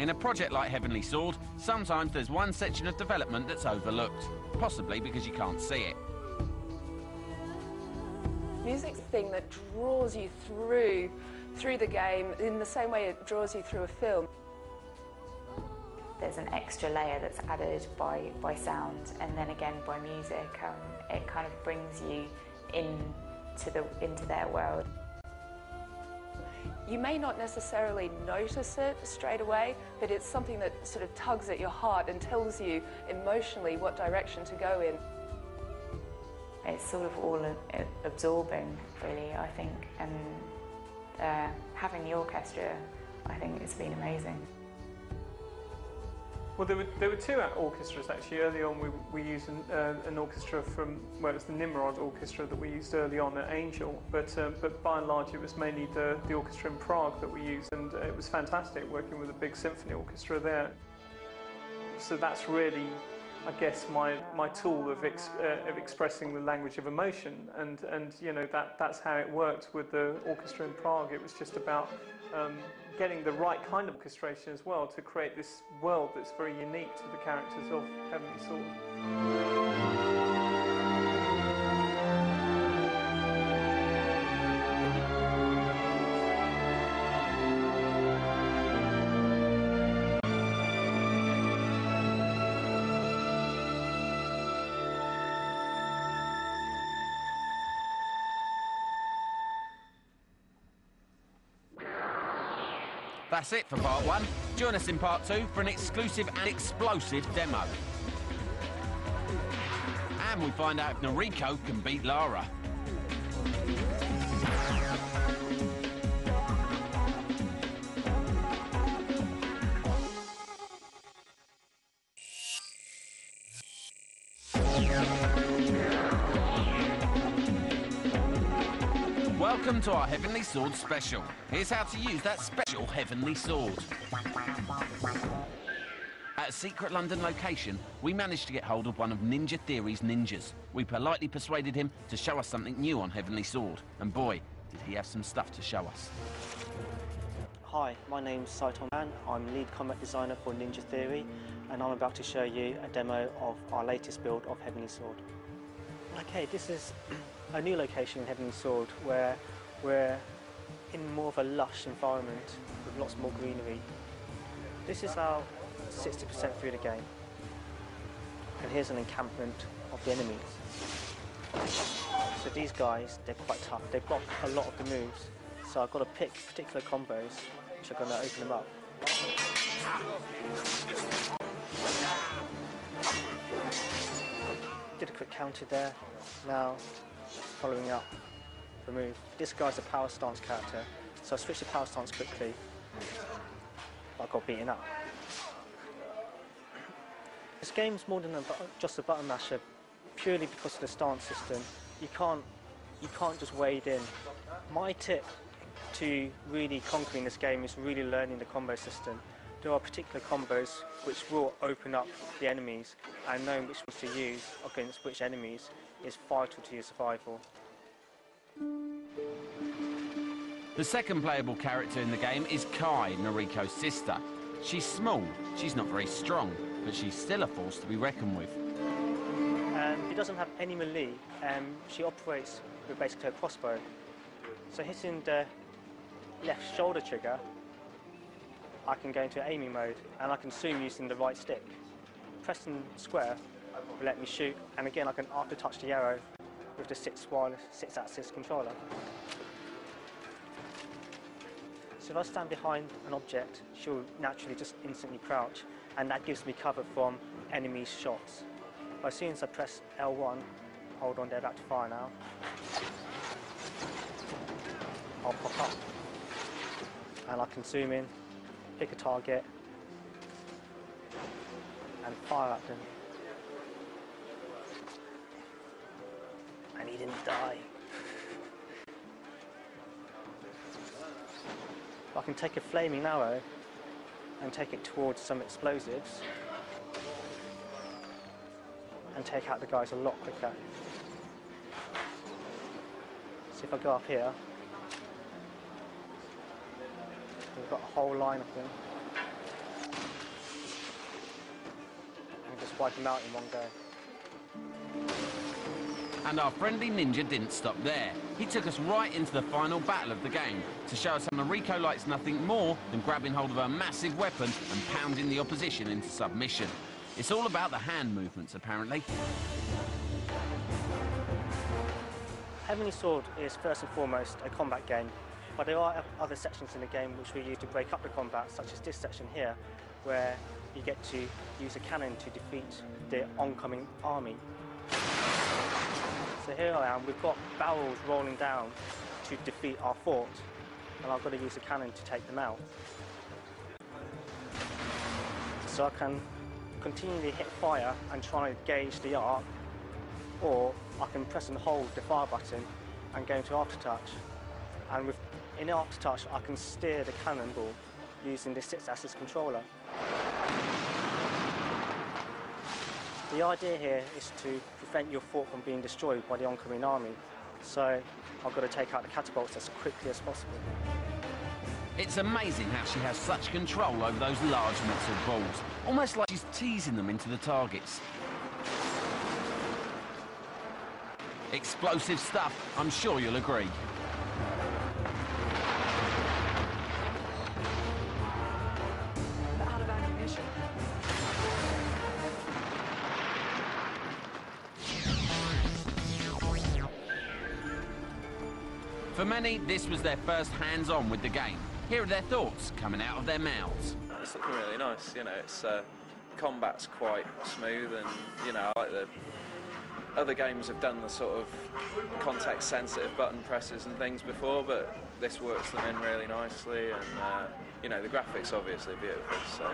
In a project like Heavenly Sword, sometimes there's one section of development that's overlooked, possibly because you can't see it. Music's the thing that draws you through the game in the same way it draws you through a film. There's an extra layer that's added by sound and then again by music. It kind of brings you into their world. You may not necessarily notice it straight away, but it's something that sort of tugs at your heart and tells you emotionally what direction to go in. It's sort of all absorbing, really, I think, and having the orchestra, I think it's been amazing. Well, there were two orchestras actually. Early on we used an orchestra from, well, it was the Nimrod orchestra that we used early on at Angel, but by and large it was mainly the orchestra in Prague that we used, and it was fantastic working with a big symphony orchestra there. So that's really, I guess, my tool of expressing the language of emotion, and you know, that's how it worked with the orchestra in Prague. It was just about getting the right kind of orchestration as well to create this world that's very unique to the characters of Heavenly Sword. That's it for part 1. Join us in part 2 for an exclusive and explosive demo. And we find out if Noriko can beat Lara. Welcome to our Heavenly Sword special. Here's how to use that special Heavenly Sword. At a secret London location, we managed to get hold of one of Ninja Theory's ninjas. We politely persuaded him to show us something new on Heavenly Sword. And boy, did he have some stuff to show us. Hi, my name's Saito Man. I'm lead combat designer for Ninja Theory, and I'm about to show you a demo of our latest build of Heavenly Sword. Okay, this is a new location in Heavenly Sword where we're in more of a lush environment with lots more greenery. This is about 60% through the game, and here's an encampment of the enemies. So these guys, they're quite tough. They've got a lot of the moves, so I've got to pick particular combos which are going to open them up. Did a quick counter there. Now, following up the move. This guy's a power stance character, so I switched to power stance quickly, but I got beaten up. This game's more than just a button masher, purely because of the stance system. You can't just wade in. My tip to really conquering this game is really learning the combo system. There are particular combos which will open up the enemies, and knowing which ones to use against which enemies is vital to your survival. The second playable character in the game is Kai, Noriko's sister. She's small, she's not very strong, but she's still a force to be reckoned with. She doesn't have any melee, and she operates with basically a crossbow. So hitting the left shoulder trigger, I can go into aiming mode, and I can zoom using the right stick. Pressing square will let me shoot, and again I can after touch the arrow with the 6-axis controller. So if I stand behind an object, she'll naturally just instantly crouch, and that gives me cover from enemy shots. As soon as I press L1, hold on, they're about to fire now, I'll pop up, and I can zoom in, pick a target, and fire at them. And he didn't die. I can take a flaming arrow and take it towards some explosives and take out the guys a lot quicker. So if I go up here, we've got a whole line of them. just wipe them out in one go. And our friendly ninja didn't stop there. He took us right into the final battle of the game to show us how Noriko likes nothing more than grabbing hold of a massive weapon and pounding the opposition into submission. It's all about the hand movements, apparently. Heavenly Sword is first and foremost a combat game, but there are other sections in the game which we use to break up the combat, such as this section here, where you get to use a cannon to defeat the oncoming army. So here I am, we've got barrels rolling down to defeat our fort, and I've got to use a cannon to take them out. So I can continually hit fire and try and gauge the arc, or I can press and hold the fire button and go into aftertouch. And in aftertouch, I can steer the cannonball using the 6-axis controller. The idea here is to prevent your fort from being destroyed by the oncoming army, so I've got to take out the catapults as quickly as possible. It's amazing how she has such control over those large metal balls, almost like she's teasing them into the targets. Explosive stuff, I'm sure you'll agree. Out of ammunition. For many, this was their first hands-on with the game. Here are their thoughts coming out of their mouths. It's looking really nice, you know, it's combat's quite smooth, and you know, I like the other games have done the sort of context-sensitive button presses and things before, but this works them in really nicely, and you know, the graphics obviously beautiful. So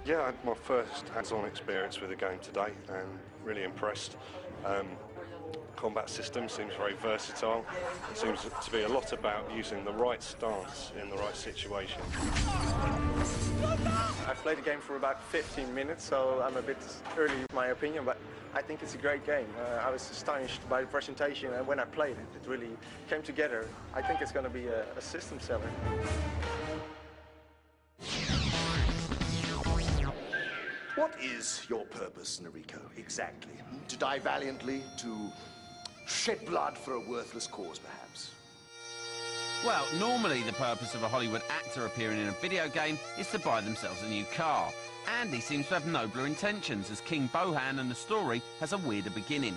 yeah, I had my first hands-on experience with the game today, and really impressed. Combat system seems very versatile. It seems to be a lot about using the right stance in the right situation. I've played the game for about 15 minutes, so I'm a bit early in my opinion, but I think it's a great game. I was astonished by the presentation, and when I played it, it really came together. I think it's going to be a system seller. What is your purpose, Noriko, exactly? To die valiantly, to shed blood for a worthless cause, perhaps? Well, normally the purpose of a Hollywood actor appearing in a video game is to buy themselves a new car. Andy seems to have nobler intentions, as King Bohan and the story has a weirder beginning.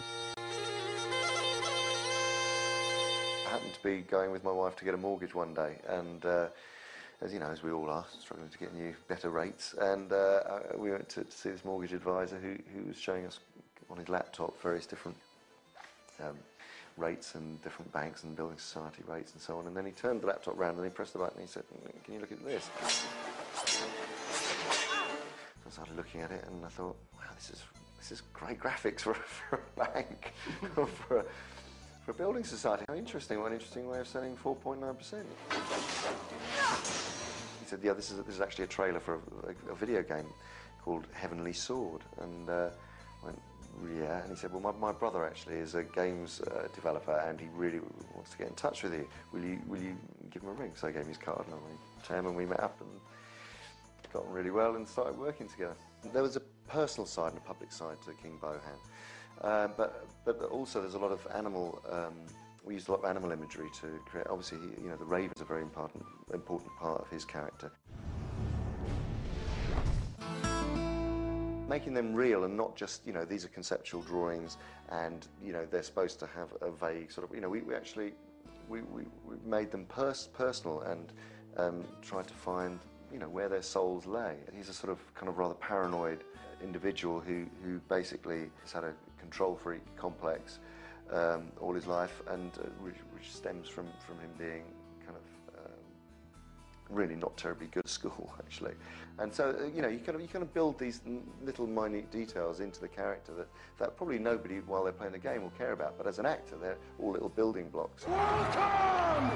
I happened to be going with my wife to get a mortgage one day, and as you know, as we all are, struggling to get new, better rates, and we went to see this mortgage advisor who was showing us on his laptop various different rates and different banks and building society rates and so on, and then he turned the laptop round and he pressed the button and he said, "Can you look at this?" So I started looking at it and I thought, wow, this is great graphics for a bank, for a building society. How interesting! What an interesting way of selling 4.9%. He said, "Yeah, this is actually a trailer for a video game called Heavenly Sword." And I went, "Yeah." And he said, "Well, my brother actually is a games developer, and he really wants to get in touch with you. Will you give him a ring?" So I gave him his card, and I went to him, and we met up and got on really well and started working together. There was a personal side and a public side to King Bohan, but also there's a lot of animal. We used a lot of animal imagery to create. Obviously, you know, the raven's a very important part of his character. Making them real and not just, you know, these are conceptual drawings and, you know, they're supposed to have a vague sort of, you know, we actually made them personal and tried to find, you know, where their souls lay. He's a sort of kind of rather paranoid individual who basically has had a control freak complex all his life, and which stems from him being kind of really not terribly good at school, actually. And so, you know, you kind of build these little minute details into the character that probably nobody, while they're playing the game, will care about. But as an actor, they're all little building blocks. Welcome!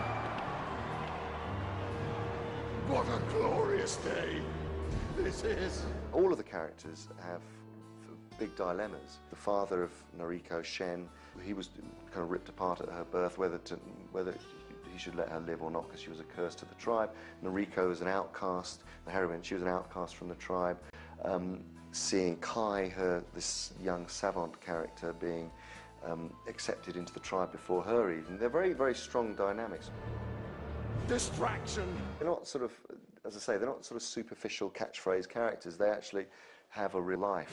What a glorious day this is. All of the characters have big dilemmas. The father of Noriko, Shen, he was kind of ripped apart at her birth, whether he should let her live or not because she was a curse to the tribe. Noriko is an outcast, the heroine, she was an outcast from the tribe. Seeing Kai, this young savant character, being accepted into the tribe before her even. They're very, very strong dynamics. Distraction! They're not sort of, as I say, they're not sort of superficial catchphrase characters. They actually have a real life.